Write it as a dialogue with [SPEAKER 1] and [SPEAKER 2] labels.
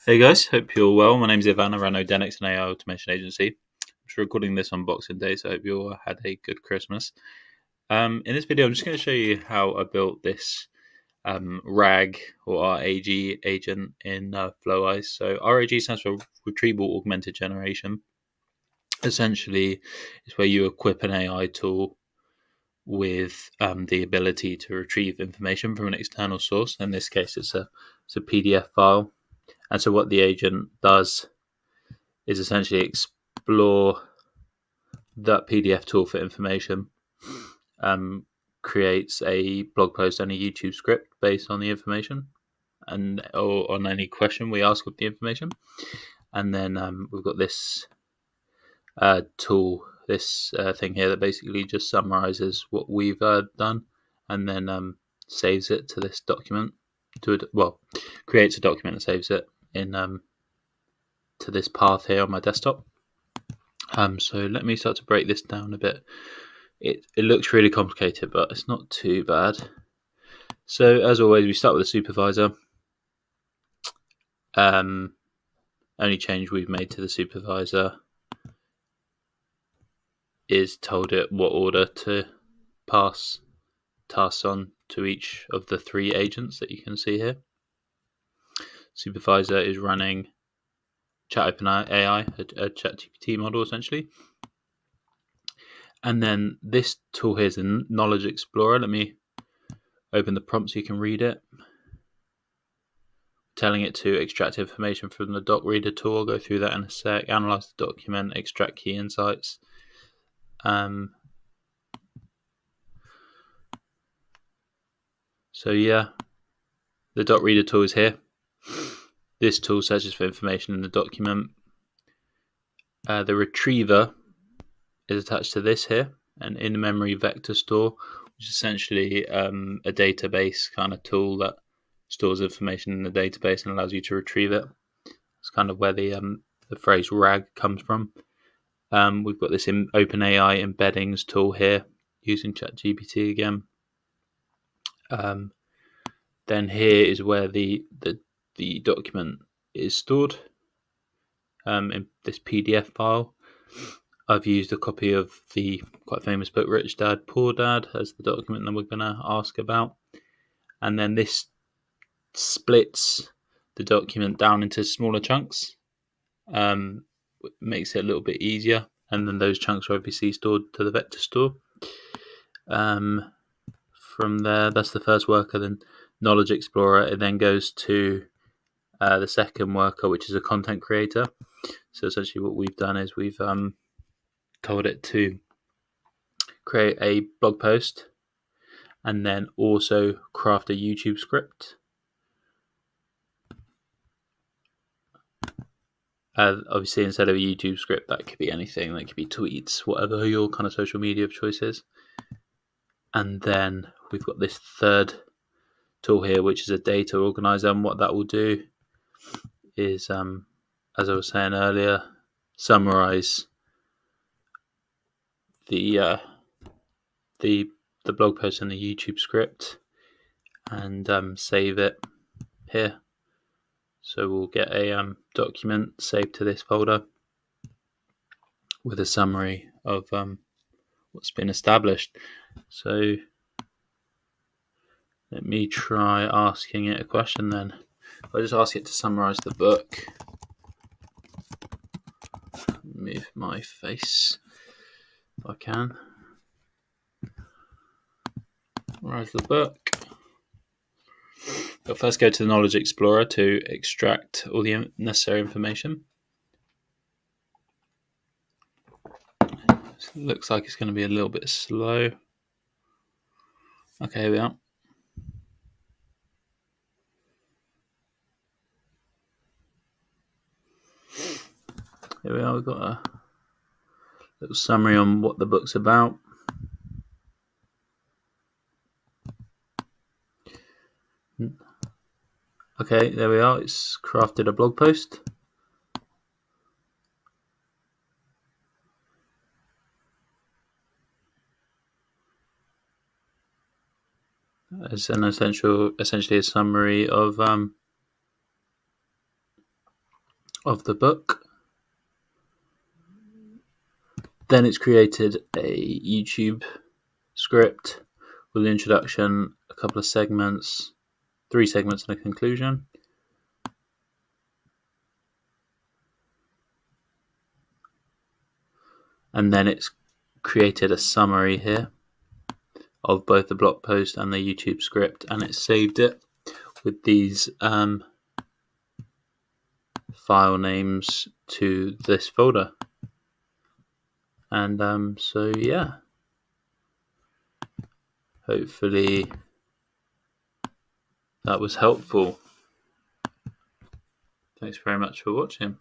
[SPEAKER 1] Hey guys, hope you're well. My name's Ivan. I run Odenix, an AI automation agency. I'm just recording this on Boxing Day, so I hope you all had a good Christmas. In this video, I'm just going to show you how I built this RAG or RAG agent in Flowise. So RAG stands for Retrieval Augmented Generation. Essentially, it's where you equip an AI tool with the ability to retrieve information from an external source. In this case, it's a PDF file. And so what the agent does is essentially explore that PDF tool for information, creates a blog post and a YouTube script based on the information or on any question we ask of the information. And then we've got this tool, this thing here that basically just summarizes what we've done and then saves it to this document, creates a document and saves it in to this path here on my desktop. So let me start to break this down a bit. It looks really complicated, but it's not too bad. So as always, we start with a supervisor. Only change we've made to the supervisor is told it what order to pass tasks on to each of the three agents that you can see here. Supervisor is running AI, a ChatGPT model essentially. And then this tool here is the Knowledge Explorer. Let me open the prompt so you can read it. Telling it to extract information from the doc reader tool. I'll go through that in a sec. Analyze the document, extract key insights. So yeah, the doc reader tool is here. This tool searches for information in the document. The retriever is attached to this here, an in-memory vector store, which is essentially a database kind of tool that stores information in the database and allows you to retrieve it. It's kind of where the phrase RAG comes from. We've got this OpenAI embeddings tool here using ChatGPT again. Then here is where the document is stored in this PDF file. I've used a copy of the quite famous book Rich Dad, Poor Dad as the document that we're going to ask about. And then this splits the document down into smaller chunks. Makes it a little bit easier. And then those chunks are obviously stored to the vector store. From there, that's the first worker. Then Knowledge Explorer, it then goes to the second worker, which is a content creator. So essentially what we've done is we've told it to create a blog post and then also craft a YouTube script. Obviously, instead of a YouTube script, that could be anything. That could be tweets, whatever your kind of social media of choice is. And then we've got this third tool here, which is a data organizer. And what that will do is, as I was saying earlier, summarize the blog post and the YouTube script and save it here. So we'll get a document saved to this folder with a summary of what's been established. So let me try asking it a question then. I'll just ask it to summarize the book. Move my face if I can. Summarize the book. I'll first go to the Knowledge Explorer to extract all the necessary information. Looks like it's going to be a little bit slow. Okay, here we are. Here we are, we've got a little summary on what the book's about. Okay, there we are, it's crafted a blog post. As an essentially a summary of of the book. Then it's created a YouTube script with an introduction, a couple of segments, 3 segments and a conclusion. And then it's created a summary here of both the blog post and the YouTube script, and it saved it with these file names to this folder. And so yeah, hopefully that was helpful. Thanks very much for watching.